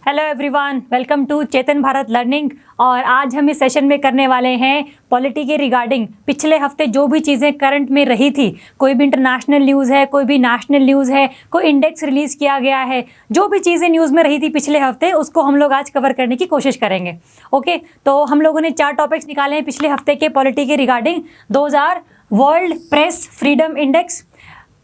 Hello everyone, welcome to Chetan Bharat learning. और आज हम इस सेशन में करने वाले हैं पॉलिटी के रिगार्डिंग पिछले हफ्ते जो भी चीज़ें करंट में रही थी, कोई भी इंटरनेशनल न्यूज़ है, कोई भी नेशनल न्यूज़ है, कोई इंडेक्स रिलीज़ किया गया है, जो भी चीज़ें न्यूज़ में रही थी पिछले हफ्ते उसको हम लोग आज कवर करने की कोशिश करेंगे। ओके, तो हम लोगों ने 4 टॉपिक्स निकाले हैं पिछले हफ्ते के पॉलिटी के regarding. 2000 world press freedom index.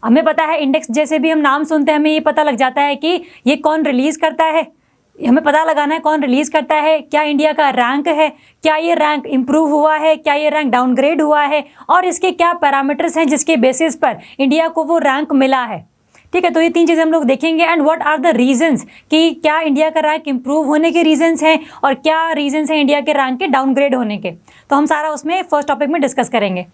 हमें पता है इंडेक्स जैसे भी हम नाम सुनते हैं हमें ये पता लग जाता है कि ये कौन रिलीज़ करता है, हमें पता लगाना है कौन रिलीज़ करता है, क्या इंडिया का रैंक है, क्या ये रैंक इम्प्रूव हुआ है, क्या ये रैंक डाउनग्रेड हुआ है, और इसके क्या पैरामीटर्स हैं जिसके बेसिस पर इंडिया को वो रैंक मिला है। ठीक है, तो ये 3 चीज़ें हम लोग देखेंगे। And what are the reasons कि क्या इंडिया का रैंक इम्प्रूव होने के रीजंस हैं और क्या रीजंस हैं इंडिया के रैंक के डाउनग्रेड होने के। तो हम सारा उसमें फर्स्ट टॉपिक में डिस्कस करेंगे।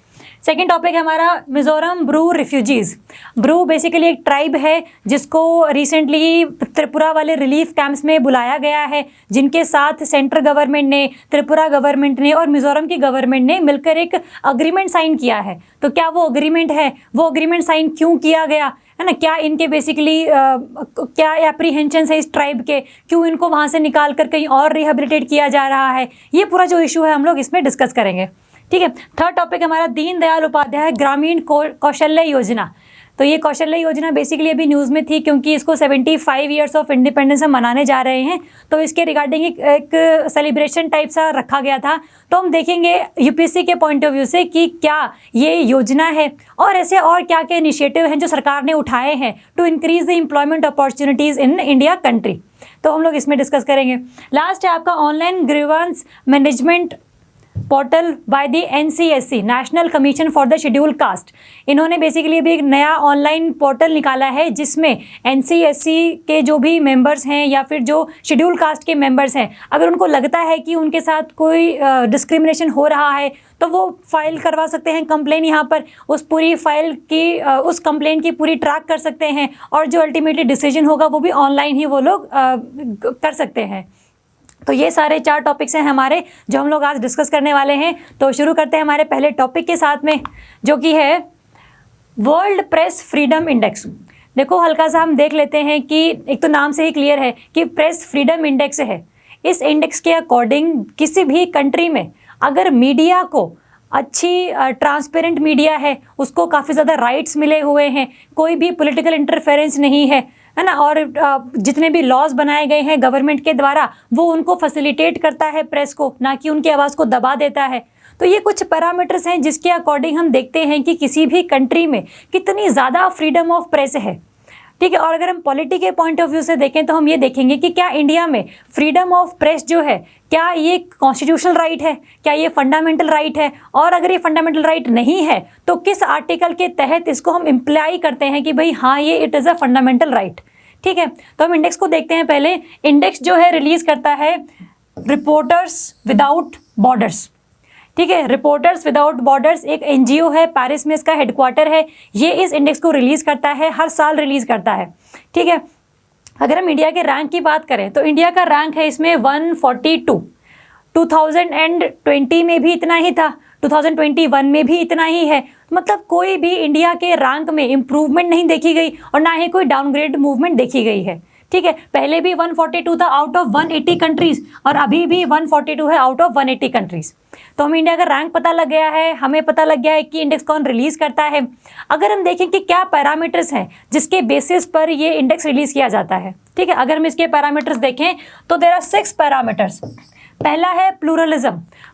सेकेंड टॉपिक है हमारा मिजोरम ब्रू रिफ्यूजीज़। ब्रू बेसिकली एक ट्राइब है जिसको रिसेंटली त्रिपुरा वाले रिलीफ कैंप्स में बुलाया गया है, जिनके साथ सेंट्रल गवर्नमेंट ने, त्रिपुरा गवर्नमेंट ने और मिजोरम की गवर्नमेंट ने मिलकर एक अग्रीमेंट साइन किया है। तो क्या वो अग्रीमेंट है, वो अग्रीमेंट साइन क्यों किया गया है ना, क्या इनके बेसिकली क्या एप्रीहेंशंस है इस ट्राइब के, क्यों इनको वहाँ से निकाल कर कहीं और रिहेबिलिटेट किया जा रहा है, ये पूरा जो इशू है हम लोग इसमें डिस्कस करेंगे। ठीक है, थर्ड टॉपिक हमारा दीनदयाल उपाध्याय ग्रामीण कौशल्य योजना। तो ये कौशल्य योजना बेसिकली अभी न्यूज़ में थी क्योंकि इसको 75 ईयर्स ऑफ इंडिपेंडेंस हम मनाने जा रहे हैं, तो इसके रिगार्डिंग एक सेलिब्रेशन टाइप सा रखा गया था। तो हम देखेंगे यूपीएससी के पॉइंट ऑफ व्यू से कि क्या ये योजना है और ऐसे और क्या क्या इनिशिएटिव हैं जो सरकार ने उठाए हैं to increase the employment opportunities in India country. तो हम लोग इसमें डिस्कस करेंगे। लास्ट है आपका online grievance management portal by the NCSC, national commission for the schedule caste. इन्होंने बेसिकली अभी एक नया ऑनलाइन पोर्टल निकाला है जिसमें NCSC के जो भी मेंबर्स हैं या फिर जो शेड्यूल कास्ट के मेंबर्स हैं, अगर उनको लगता है कि उनके साथ कोई डिस्क्रिमिनेशन हो रहा है तो वो फाइल करवा सकते हैं कंप्लेन। यहाँ पर उस पूरी फाइल की उस कंप्लेन की पूरी ट्रैक कर सकते हैं और जो अल्टीमेटली डिसीजन होगा वो भी ऑनलाइन ही वो लोग कर सकते हैं। तो ये सारे 4 टॉपिक्स हैं हमारे जो हम लोग आज डिस्कस करने वाले हैं। तो शुरू करते हैं हमारे पहले टॉपिक के साथ में, जो कि है वर्ल्ड प्रेस फ्रीडम इंडेक्स। देखो हल्का सा हम देख लेते हैं कि एक तो नाम से ही क्लियर है कि प्रेस फ्रीडम इंडेक्स है। इस इंडेक्स के अकॉर्डिंग किसी भी कंट्री में अगर मीडिया को अच्छी ट्रांसपेरेंट मीडिया है, उसको काफ़ी ज़्यादा राइट्स मिले हुए हैं, कोई भी पॉलिटिकल इंटरफेरेंस नहीं है ना, और जितने भी लॉज बनाए गए हैं गवर्नमेंट के द्वारा वो उनको फैसिलिटेट करता है प्रेस को, ना कि उनकी आवाज़ को दबा देता है। तो ये कुछ पैरामीटर्स हैं जिसके अकॉर्डिंग हम देखते हैं कि किसी भी कंट्री में कितनी ज़्यादा फ्रीडम ऑफ प्रेस है। ठीक है, और अगर हम पॉलिटी के पॉइंट ऑफ व्यू से देखें तो हम ये देखेंगे कि क्या इंडिया में फ्रीडम ऑफ प्रेस जो है, क्या ये कॉन्स्टिट्यूशनल राइट है, क्या ये फंडामेंटल राइट है, और अगर ये फंडामेंटल राइट नहीं है तो किस आर्टिकल के तहत इसको हम इम्प्लाई करते हैं कि भाई हाँ ये it is a fundamental right. ठीक है, तो हम इंडेक्स को देखते हैं। पहले इंडेक्स जो है रिलीज करता है रिपोर्टर्स विदाउट बॉर्डर्स। ठीक है, रिपोर्टर्स विदाउट बॉर्डर्स एक NGO है, पेरिस में इसका हेडक्वार्टर है। ये इस इंडेक्स को रिलीज़ करता है, हर साल रिलीज़ करता है। ठीक है, अगर हम इंडिया के रैंक की बात करें तो इंडिया का रैंक है इसमें 142। 2020 में भी इतना ही था, 2021 में भी इतना ही है। मतलब कोई भी इंडिया के रैंक में इम्प्रूवमेंट नहीं देखी गई और ना ही कोई डाउनग्रेड मूवमेंट देखी गई है। ठीक है, पहले भी 142 था आउट ऑफ 180 कंट्रीज़ और अभी भी 142 है आउट ऑफ 180 कंट्रीज़। तो हमें इंडिया का रैंक पता लग गया है, हमें पता लग गया है कि इंडेक्स कौन रिलीज़ करता है। अगर हम देखें कि क्या पैरामीटर्स हैं जिसके बेसिस पर ये इंडेक्स रिलीज़ किया जाता है। ठीक है, अगर हम इसके पैरामीटर्स देखें तो देयर आर 6 पैरामीटर्स। पहला है प्लूरलिज्म।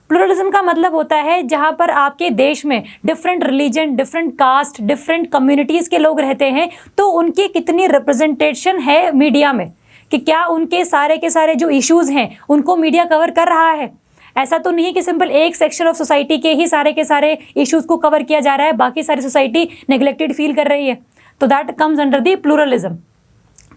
प्लूरलिज्म का मतलब होता है जहाँ पर आपके देश में different religion, different caste, different communities के लोग रहते हैं, तो उनकी कितनी रिप्रेजेंटेशन है मीडिया में, कि क्या उनके सारे के सारे जो इश्यूज़ हैं उनको मीडिया कवर कर रहा है। ऐसा तो नहीं कि सिंपल एक सेक्शन ऑफ सोसाइटी के ही सारे के सारे इश्यूज़ को कवर किया जा रहा है, बाकी सारी सोसाइटी नेग्लेक्टेड फील कर रही है। तो that comes under the pluralism.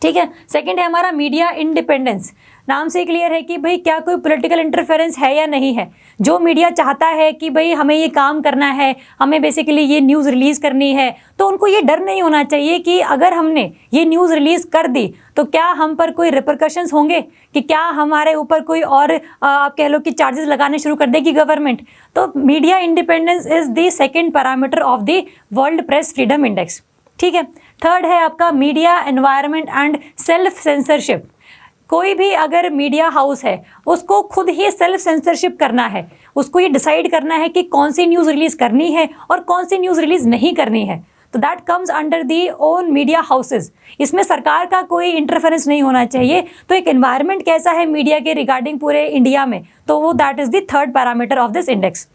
ठीक है, सेकंड है हमारा मीडिया इंडिपेंडेंस। नाम से क्लियर है कि भाई क्या कोई पॉलिटिकल इंटरफेरेंस है या नहीं है। जो मीडिया चाहता है कि भाई हमें ये काम करना है, हमें बेसिकली ये न्यूज़ रिलीज़ करनी है, तो उनको ये डर नहीं होना चाहिए कि अगर हमने ये न्यूज़ रिलीज़ कर दी तो क्या हम पर कोई रिपरकशंस होंगे, कि क्या हमारे ऊपर कोई और आप कह लो कि चार्जेस लगाने शुरू कर देगी गवर्नमेंट। तो media independence is the second parameter of the world press freedom index. ठीक है, थर्ड है आपका media environment and self censorship. कोई भी अगर मीडिया हाउस है उसको खुद ही सेल्फ सेंसरशिप करना है, उसको ये डिसाइड करना है कि कौन सी न्यूज़ रिलीज़ करनी है और कौन सी न्यूज़ रिलीज़ नहीं करनी है। तो that comes under the own media houses. इसमें सरकार का कोई इंटरफेरेंस नहीं होना चाहिए। तो एक एनवायरनमेंट कैसा है मीडिया के रिगार्डिंग पूरे इंडिया में, तो वो that is the third parameter of this index.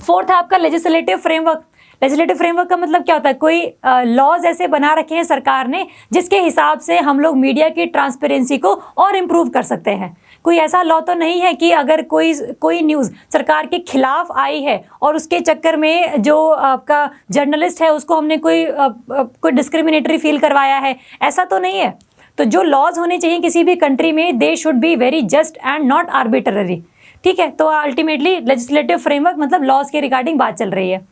Fourth है आपका लेजिस्लेटिव फ्रेमवर्क। लेजिस्लेटिव फ्रेमवर्क का मतलब क्या होता है, कोई लॉज ऐसे बना रखे हैं सरकार ने जिसके हिसाब से हम लोग मीडिया की ट्रांसपेरेंसी को और इम्प्रूव कर सकते हैं। कोई ऐसा लॉ तो नहीं है कि अगर कोई न्यूज़ सरकार के खिलाफ आई है और उसके चक्कर में जो आपका जर्नलिस्ट है उसको हमने कोई डिस्क्रिमिनेटरी फील करवाया है, ऐसा तो नहीं है। तो जो लॉज होने चाहिए किसी भी कंट्री में, they should be very just and not arbitrary. ठीक है, तो अल्टीमेटली लेजिस्लेटिव फ्रेमवर्क मतलब लॉज के रिगार्डिंग बात चल रही है।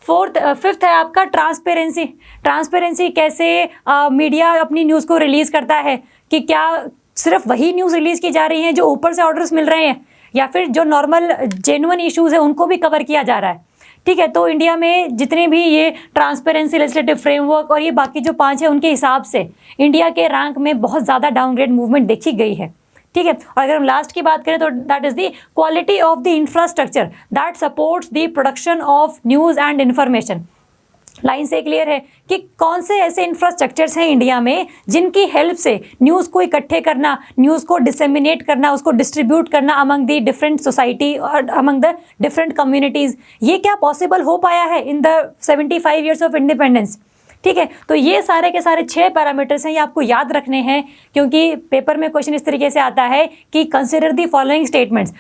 फिफ्थ है आपका ट्रांसपेरेंसी। ट्रांसपेरेंसी कैसे मीडिया अपनी न्यूज़ को रिलीज़ करता है, कि क्या सिर्फ वही न्यूज़ रिलीज़ की जा रही हैं जो ऊपर से ऑर्डर्स मिल रहे हैं, या फिर जो नॉर्मल जेन्युइन इश्यूज़ है उनको भी कवर किया जा रहा है। ठीक है, तो इंडिया में जितने भी ये ट्रांसपेरेंसी, लेजिस्लेटिव फ्रेमवर्क और ये बाकी जो 5 है, उनके हिसाब से इंडिया के रैंक में बहुत ज़्यादा डाउनग्रेड मूवमेंट देखी गई है। ठीक है, और अगर हम लास्ट की बात करें तो that is the quality of the infrastructure that supports the production of news and information. Line से क्लियर है कि कौन से ऐसे इंफ्रास्ट्रक्चर्स हैं इंडिया में जिनकी हेल्प से न्यूज़ को इकट्ठे करना, न्यूज़ को डिसेमिनेट करना, उसको डिस्ट्रीब्यूट करना अमंग द डिफरेंट सोसाइटी और अमंग द डिफरेंट कम्युनिटीज़। ये क्या पॉसिबल हो पाया है in the 75 years of independence. ठीक है, तो ये सारे के सारे 6 पैरामीटर्स हैं, ये आपको याद रखने हैं, क्योंकि पेपर में क्वेश्चन इस तरीके से आता है कि consider the following statements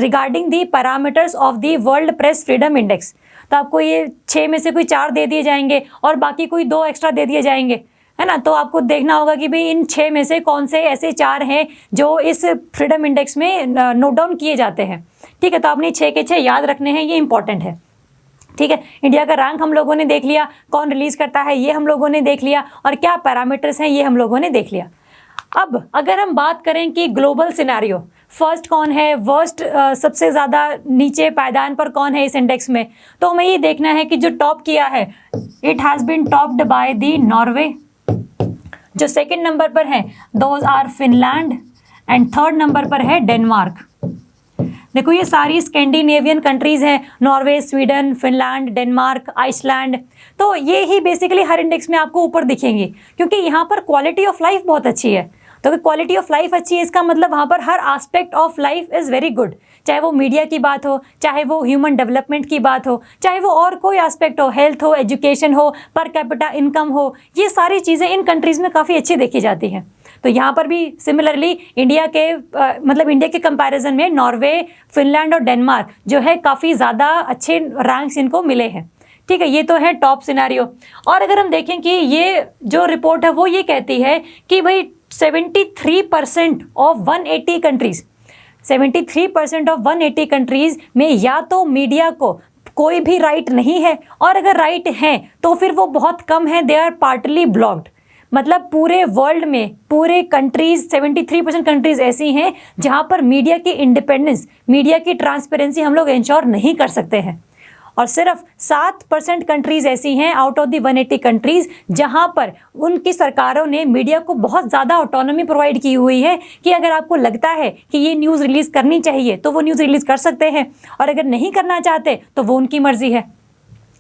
regarding the parameters of the world press freedom index. तो आपको ये 6 में से कोई 4 दे दिए जाएंगे और बाकी कोई 2 एक्स्ट्रा दे दिए जाएंगे, है ना। तो आपको देखना होगा कि भाई इन 6 में से कौन से ऐसे 4 हैं जो इस फ्रीडम इंडेक्स में नोट डाउन किए जाते हैं। ठीक है, तो आपने 6 के 6 याद रखने हैं, ये इंपॉर्टेंट है। ठीक है, इंडिया का रैंक हम लोगों ने देख लिया, कौन रिलीज़ करता है ये हम लोगों ने देख लिया, और क्या पैरामीटर्स हैं ये हम लोगों ने देख लिया। अब अगर हम बात करें कि ग्लोबल सिनेरियो, फर्स्ट कौन है, वर्स्ट सबसे ज़्यादा नीचे पायदान पर कौन है इस इंडेक्स में, तो हमें ये देखना है कि जो टॉप किया है it has been topped by the Norway. जो सेकंड नंबर पर है those are Finland, and third नंबर पर है डेनमार्क। देखो ये सारी स्कैंडिनेवियन कंट्रीज़ हैं, Norway, Sweden, Finland, Denmark, Iceland. तो ये ही बेसिकली हर इंडेक्स में आपको ऊपर दिखेंगी, क्योंकि यहाँ पर क्वालिटी ऑफ लाइफ बहुत अच्छी है। तो अगर क्वालिटी ऑफ लाइफ अच्छी है इसका मतलब वहाँ पर हर aspect of life is very good, चाहे वो मीडिया की बात हो, चाहे वो ह्यूमन डेवलपमेंट की बात हो, चाहे वो और कोई एस्पेक्ट हो, हेल्थ हो, एजुकेशन हो, पर कैपिटा इनकम हो, ये सारी चीज़ें इन कंट्रीज़ में काफ़ी अच्छी देखी जाती हैं। तो यहाँ पर भी सिमिलरली इंडिया के मतलब इंडिया के कंपैरिजन में नॉर्वे, फिनलैंड और डेनमार्क जो है काफ़ी ज़्यादा अच्छे रैंक्स इनको मिले हैं। ठीक है, ये तो है टॉप सिनेरियो। और अगर हम देखें कि ये जो रिपोर्ट है वो ये कहती है कि भाई 73% ऑफ 180 कंट्रीज़, 73% ऑफ 180 कंट्रीज़ में या तो मीडिया को कोई भी राइट नहीं है, और अगर राइट हैं तो फिर वो बहुत कम है, दे आर पार्टली ब्लॉक्ड। मतलब पूरे वर्ल्ड में पूरे कंट्रीज़ 73% कंट्रीज़ ऐसी हैं जहां पर मीडिया की इंडिपेंडेंस, मीडिया की ट्रांसपेरेंसी हम लोग इंश्योर नहीं कर सकते हैं। और सिर्फ 7% कंट्रीज़ ऐसी हैं आउट ऑफ द 180 कंट्रीज़ जहां पर उनकी सरकारों ने मीडिया को बहुत ज़्यादा ऑटोनॉमी प्रोवाइड की हुई है कि अगर आपको लगता है कि ये न्यूज़ रिलीज़ करनी चाहिए तो वो न्यूज़ रिलीज़ कर सकते हैं, और अगर नहीं करना चाहते तो वो उनकी मर्जी है।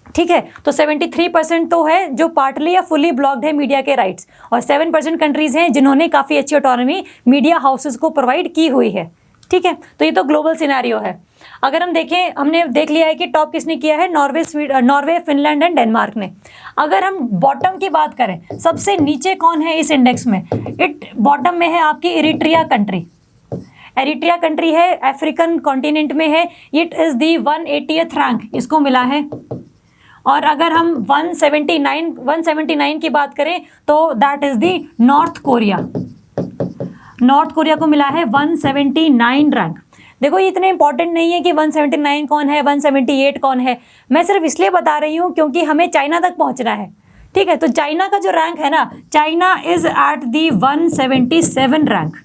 ठीक है, तो 73% तो है जो पार्टली या फुली ब्लॉक्ड है मीडिया के राइट्स, और 7% कंट्रीज़ हैं जिन्होंने काफ़ी अच्छी ऑटोनॉमी मीडिया हाउसेस को प्रोवाइड की हुई है। ठीक है, तो ये तो ग्लोबल सिनेरियो है। अगर हम देखें, हमने देख लिया है कि टॉप किसने किया है, नॉर्वे, फिनलैंड एंड डेनमार्क ने। अगर हम बॉटम की बात करें, सबसे नीचे कौन है इस इंडेक्स में, बॉटम में है आपकी इरिट्रिया कंट्री। एरिट्रिया कंट्री है, अफ्रीकन कॉन्टिनेंट में है, it is the 180th rank इसको मिला है। और अगर हम 179 की बात करें तो that is the north Korea. North Korea को मिला है 179 रैंक। देखो ये इतने इंपॉर्टेंट नहीं है कि 179 कौन है, 178 कौन है, मैं सिर्फ इसलिए बता रही हूँ क्योंकि हमें चाइना तक पहुँचना है। ठीक है, तो चाइना का जो रैंक है ना, China is at the 177 rank,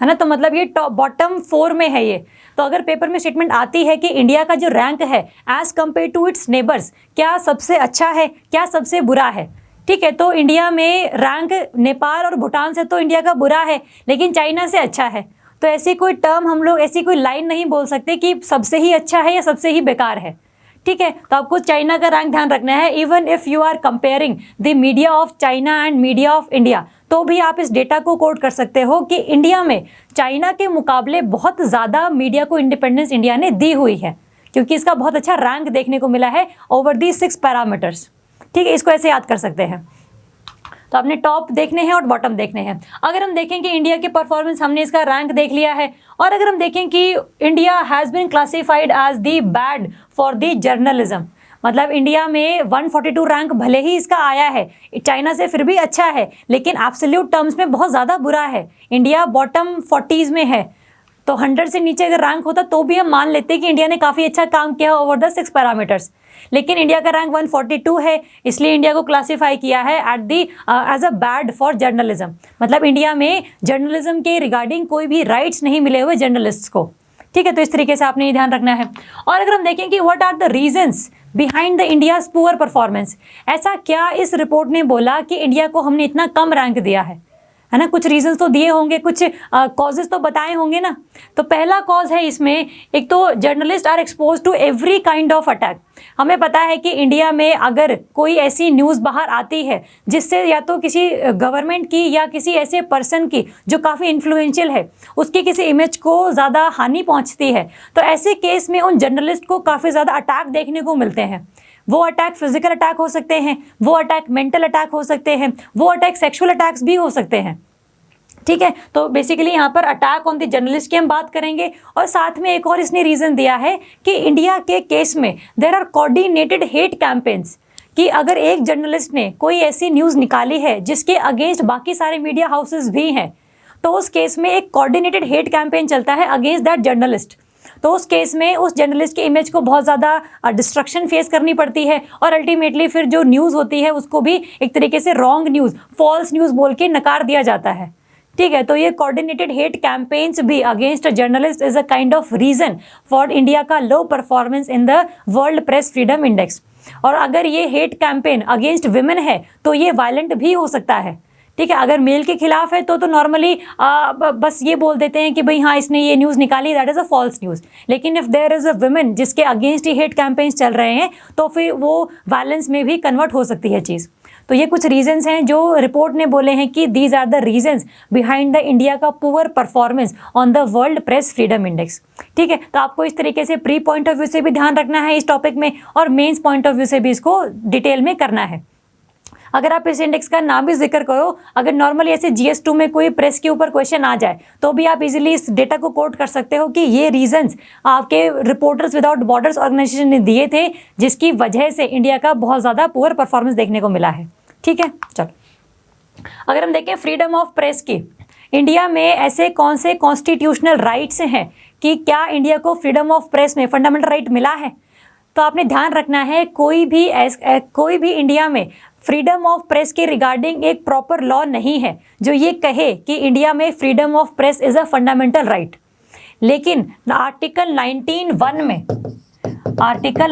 है ना। तो मतलब ये टॉप बॉटम 4 में है ये। तो अगर पेपर में स्टेटमेंट आती है कि इंडिया का जो रैंक है as compare to its neighbours, क्या सबसे अच्छा है, क्या सबसे बुरा है, ठीक है, तो इंडिया में रैंक नेपाल और भूटान से तो इंडिया का बुरा है, लेकिन चाइना से अच्छा है। तो ऐसी कोई टर्म हम लोग, ऐसी कोई लाइन नहीं बोल सकते कि सबसे ही अच्छा है या सबसे ही बेकार है। ठीक है, तो आपको चाइना का रैंक ध्यान रखना है। Even if you are comparing the media of China and media of India, तो भी आप इस डेटा को कोट कर सकते हो कि इंडिया में चाइना के मुकाबले बहुत ज़्यादा मीडिया को इंडिपेंडेंस इंडिया ने दी हुई है, क्योंकि इसका बहुत अच्छा रैंक देखने को मिला है ओवर दी 6 पैरामीटर्स। ठीक है, इसको ऐसे याद कर सकते हैं। तो आपने टॉप देखने हैं और बॉटम देखने हैं। अगर हम देखें कि इंडिया की परफॉर्मेंस, हमने इसका रैंक देख लिया है, और अगर हम देखें कि India has been classified as the bad for the journalism, मतलब इंडिया में 142 रैंक भले ही इसका आया है, चाइना से फिर भी अच्छा है, लेकिन एब्सोल्यूट टर्म्स में बहुत ज़्यादा बुरा है। इंडिया बॉटम 40s में है, तो 100 से नीचे अगर रैंक होता तो भी हम मान लेते कि इंडिया ने काफ़ी अच्छा काम किया ओवर द 6 पैरामीटर्स। लेकिन इंडिया का रैंक 142 है, इसलिए इंडिया को क्लासिफाई किया है at the as a bad for journalism. मतलब इंडिया में जर्नलिज्म के रिगार्डिंग कोई भी राइट्स नहीं मिले हुए जर्नलिस्ट्स को। ठीक है, तो इस तरीके से आपने ये ध्यान रखना है। और अगर हम देखें कि what are the reasons behind the India's poor performance, ऐसा क्या इस रिपोर्ट ने बोला कि इंडिया को हमने इतना कम रैंक दिया है ना। कुछ रीजंस तो दिए होंगे, कुछ कॉजेज तो बताए होंगे ना। तो पहला कॉज है इसमें, एक तो journalist are expose to every kind of attack. हमें पता है कि इंडिया में अगर कोई ऐसी न्यूज़ बाहर आती है जिससे या तो किसी गवर्नमेंट की या किसी ऐसे पर्सन की जो काफ़ी इन्फ्लुएंशियल है, उसकी किसी इमेज को ज़्यादा हानि पहुंचती है, तो ऐसे केस में उन जर्नलिस्ट को काफ़ी ज़्यादा अटैक देखने को मिलते हैं। वो अटैक फिजिकल अटैक हो सकते हैं, वो अटैक मेंटल अटैक हो सकते हैं, वो अटैक सेक्सुअल अटैक्स भी हो सकते हैं। ठीक है, तो बेसिकली यहाँ पर अटैक ऑन द जर्नलिस्ट की हम बात करेंगे। और साथ में एक और इसने रीज़न दिया है कि इंडिया के केस में there are coordinated hate campaigns, कि अगर एक जर्नलिस्ट ने कोई ऐसी न्यूज़ निकाली है जिसके अगेंस्ट बाकी सारे मीडिया हाउसेस भी हैं, तो उस केस में एक कोऑर्डिनेटेड हेट कैंपेन चलता है अगेंस्ट दैट जर्नलिस्ट। तो उस केस में उस जर्नलिस्ट के इमेज को बहुत ज़्यादा डिस्ट्रक्शन फेस करनी पड़ती है, और अल्टीमेटली फिर जो न्यूज़ होती है उसको भी एक तरीके से रॉन्ग न्यूज़, फॉल्स न्यूज़ बोल के नकार दिया जाता है। ठीक है, तो ये कोऑर्डिनेटेड हेट कैंपेन्स भी against a journalist is a kind of reason for India का low performance in the world press freedom index. और अगर ये हेट कैंपेन अगेंस्ट विमेन है तो ये वायलेंट भी हो सकता है। ठीक है, अगर मेल के खिलाफ है तो नॉर्मली बस ये बोल देते हैं कि भाई हाँ इसने ये न्यूज़ निकाली, that is a false news. लेकिन if there is a women जिसके अगेंस्ट ही हेट कैंपेन्स चल रहे हैं, तो फिर वो वायलेंस में भी कन्वर्ट हो सकती है चीज़। तो ये कुछ रीजंस हैं जो रिपोर्ट ने बोले हैं कि these are the reasons behind the India का poor performance on the world press freedom index. ठीक है, तो आपको इस तरीके से प्री पॉइंट ऑफ व्यू से भी ध्यान रखना है इस टॉपिक में, और मेंस पॉइंट ऑफ व्यू से भी इसको डिटेल में करना है। अगर आप इस इंडेक्स का नाम भी जिक्र करो, अगर नॉर्मली ऐसे GS2 में कोई प्रेस के ऊपर क्वेश्चन आ जाए तो भी आप इजीली इस डेटा को कोट कर सकते हो कि ये रीजंस आपके रिपोर्टर्स विदाउट बॉर्डर्स ऑर्गेनाइजेशन ने दिए थे, जिसकी वजह से इंडिया का बहुत ज़्यादा पुअर परफॉर्मेंस देखने को मिला है। ठीक है, चलो अगर हम देखें फ्रीडम ऑफ प्रेस की, इंडिया में ऐसे कौन से कॉन्स्टिट्यूशनल राइट्स हैं कि क्या इंडिया को फ्रीडम ऑफ प्रेस में फंडामेंटल राइट मिला है। तो आपने ध्यान रखना है, कोई भी इंडिया में फ्रीडम ऑफ प्रेस के रिगार्डिंग एक प्रॉपर लॉ नहीं है जो ये कहे कि इंडिया में freedom of press is a fundamental right. लेकिन आर्टिकल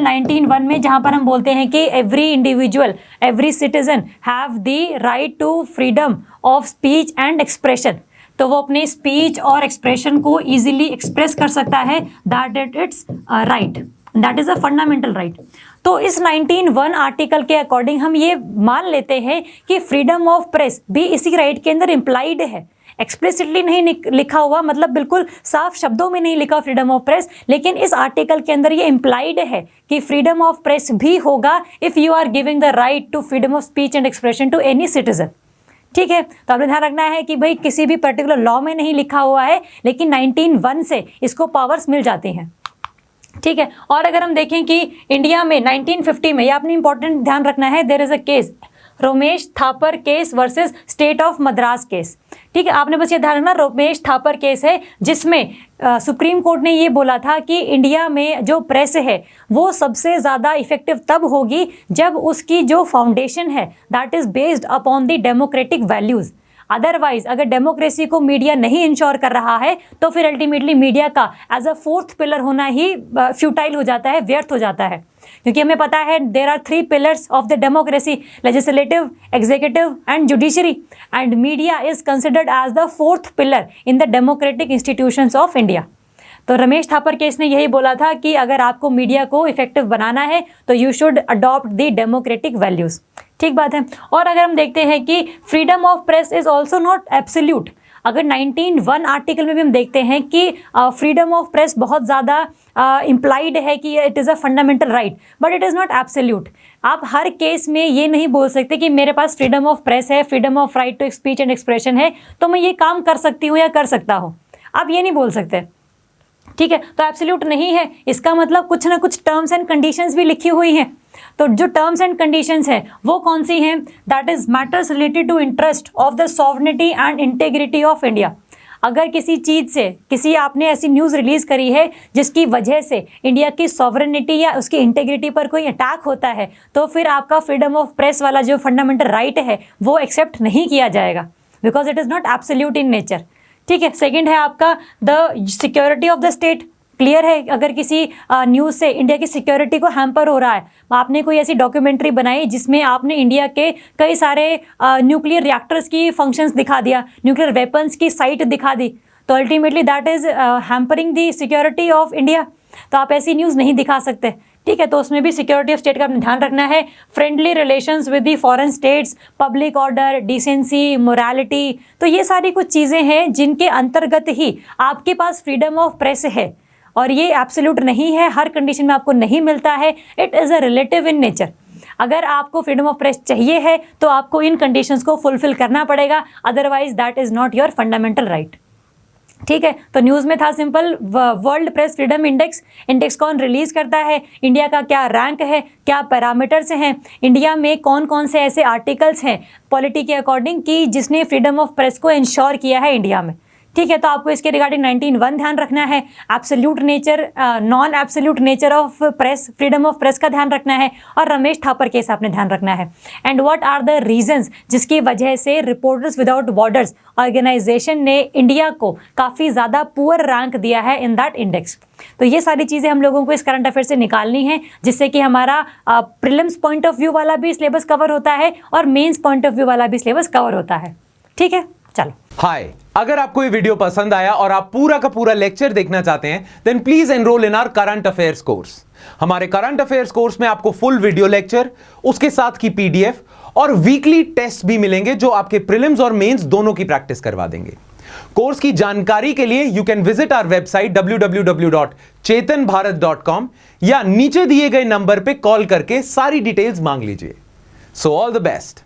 19(1) में जहाँ पर हम बोलते हैं कि every individual, every citizen have the right to freedom of speech and expression, तो वो अपने स्पीच और एक्सप्रेशन को ईजिली एक्सप्रेस कर सकता है, that it's right, that is a fundamental right. तो इस 19(1) आर्टिकल के अकॉर्डिंग हम ये मान लेते हैं कि फ्रीडम ऑफ प्रेस भी इसी राइट के अंदर इम्प्लाइड है। एक्सप्लिसिटली नहीं लिखा हुआ, मतलब बिल्कुल साफ शब्दों में नहीं लिखा फ्रीडम ऑफ प्रेस, लेकिन इस आर्टिकल के अंदर ये इम्प्लाइड है कि फ्रीडम ऑफ प्रेस भी होगा if you are giving the right to freedom of speech and expression to any citizen. ठीक है, तो आपने ध्यान रखना है कि भाई किसी भी पर्टिकुलर लॉ में नहीं लिखा हुआ है, लेकिन 19(1) से इसको पावर्स मिल जाती हैं। ठीक है, और अगर हम देखें कि इंडिया में 1950 में, ये आपने इंपॉर्टेंट ध्यान रखना है, there is a case Romesh Thapar case versus state of Madras case. ठीक है, आपने बस ये ध्यान रखना, रोमेश थापर केस है जिसमें सुप्रीम कोर्ट ने ये बोला था कि इंडिया में जो प्रेस है वो सबसे ज़्यादा इफेक्टिव तब होगी जब उसकी जो फाउंडेशन है that is based upon the democratic values. Otherwise अगर डेमोक्रेसी को मीडिया नहीं इंश्योर कर रहा है तो फिर अल्टीमेटली मीडिया का एज अ फोर्थ पिलर होना ही फ्यूटाइल हो जाता है, व्यर्थ हो जाता है। क्योंकि हमें पता है there are 3 pillars of the democracy, legislative, executive and judiciary, and media is considered as the fourth pillar in the democratic institutions of India. तो रमेश थापर केस ने यही बोला था कि अगर आपको मीडिया को इफेक्टिव बनाना है तो you should adopt the democratic values. ठीक बात है। और अगर हम देखते हैं कि freedom of press is also not absolute. अगर 19(1) आर्टिकल में भी हम देखते हैं कि फ्रीडम ऑफ प्रेस बहुत ज़्यादा इम्प्लाइड है कि it is a fundamental right, but it is not absolute. आप हर केस में ये नहीं बोल सकते कि मेरे पास फ्रीडम ऑफ प्रेस है, freedom of right to speech and expression है तो मैं ये काम कर सकती हूँ या कर सकता हूँ। आप ये नहीं बोल सकते। ठीक है, तो एब्सोल्यूट नहीं है, इसका मतलब कुछ ना कुछ टर्म्स एंड कंडीशंस भी लिखी हुई हैं। तो जो टर्म्स एंड कंडीशंस है वो कौन सी हैं? That is matters related to interest of the sovereignty and integrity of India. अगर किसी चीज़ से किसी आपने ऐसी न्यूज़ रिलीज़ करी है जिसकी वजह से इंडिया की सॉवरेनिटी या उसकी इंटेग्रिटी पर कोई अटैक होता है तो फिर आपका फ्रीडम ऑफ प्रेस वाला जो फंडामेंटल राइट है वो एक्सेप्ट नहीं किया जाएगा, because it is not absolute in nature. ठीक है। सेकंड है आपका the security of the state. Clear है, अगर किसी न्यूज़ से इंडिया की सिक्योरिटी को हैम्पर हो रहा है, आपने कोई ऐसी डॉक्यूमेंट्री बनाई जिसमें आपने इंडिया के कई सारे न्यूक्लियर रिएक्टर्स की फंक्शंस दिखा दिया, न्यूक्लियर वेपन्स की साइट दिखा दी, तो ultimately that is hampering the security of India. तो आप ऐसी न्यूज़ नहीं दिखा सकते। ठीक है, तो उसमें भी सिक्योरिटी ऑफ स्टेट का आपने ध्यान रखना है। Friendly relations with the foreign states, public order, decency, morality, तो ये सारी कुछ चीज़ें हैं जिनके अंतर्गत ही आपके पास फ्रीडम ऑफ प्रेस है। और ये एब्सोल्यूट नहीं है, हर कंडीशन में आपको नहीं मिलता है, it is a relative in nature. अगर आपको फ्रीडम ऑफ प्रेस चाहिए है तो आपको इन कंडीशंस को फुलफिल करना पड़ेगा, otherwise that is not your fundamental right. ठीक है, तो न्यूज़ में था simple, world press freedom index कौन रिलीज करता है, इंडिया का क्या रैंक है, क्या पैरामीटर्स हैं, इंडिया में कौन कौन से ऐसे आर्टिकल्स हैं पॉलिटी के अकॉर्डिंग कि जिसने फ्रीडम ऑफ प्रेस को इंश्योर किया है इंडिया में। ठीक है, तो आपको इसके रिगार्डिंग 19(1) ध्यान रखना है, absolute nature, non absolute nature of press, freedom of press का ध्यान रखना है, और रमेश थापर केस आपने ध्यान रखना है। And what are the reasons जिसकी वजह से रिपोर्टर्स विदाउट बॉर्डर्स ऑर्गेनाइजेशन ने इंडिया को काफ़ी ज़्यादा पुअर रैंक दिया है इन दैट इंडेक्स। तो ये सारी चीज़ें हम लोगों को इस करंट अफेयर से निकालनी है, जिससे कि हमारा प्रीलिम्स पॉइंट ऑफ व्यू वाला भी सिलेबस कवर होता है और मेंस पॉइंट ऑफ व्यू वाला भी सिलेबस कवर होता है। ठीक है, चलो। हाय, अगर आपको ये वीडियो पसंद आया और आप पूरा का पूरा लेक्चर देखना चाहते हैं then please enrol in our current affairs course. हमारे करंट अफेयर्स कोर्स में आपको फुल वीडियो लेक्चर, उसके साथ की पीडीएफ और वीकली टेस्ट भी मिलेंगे जो आपके प्रीलिम्स और मेंस दोनों की प्रैक्टिस करवा देंगे। कोर्स की जानकारी के लिए you can visit our website www.chetanbharat.com या नीचे दिए गए नंबर पे कॉल करके सारी डिटेल्स मांग लीजिए। So all the best.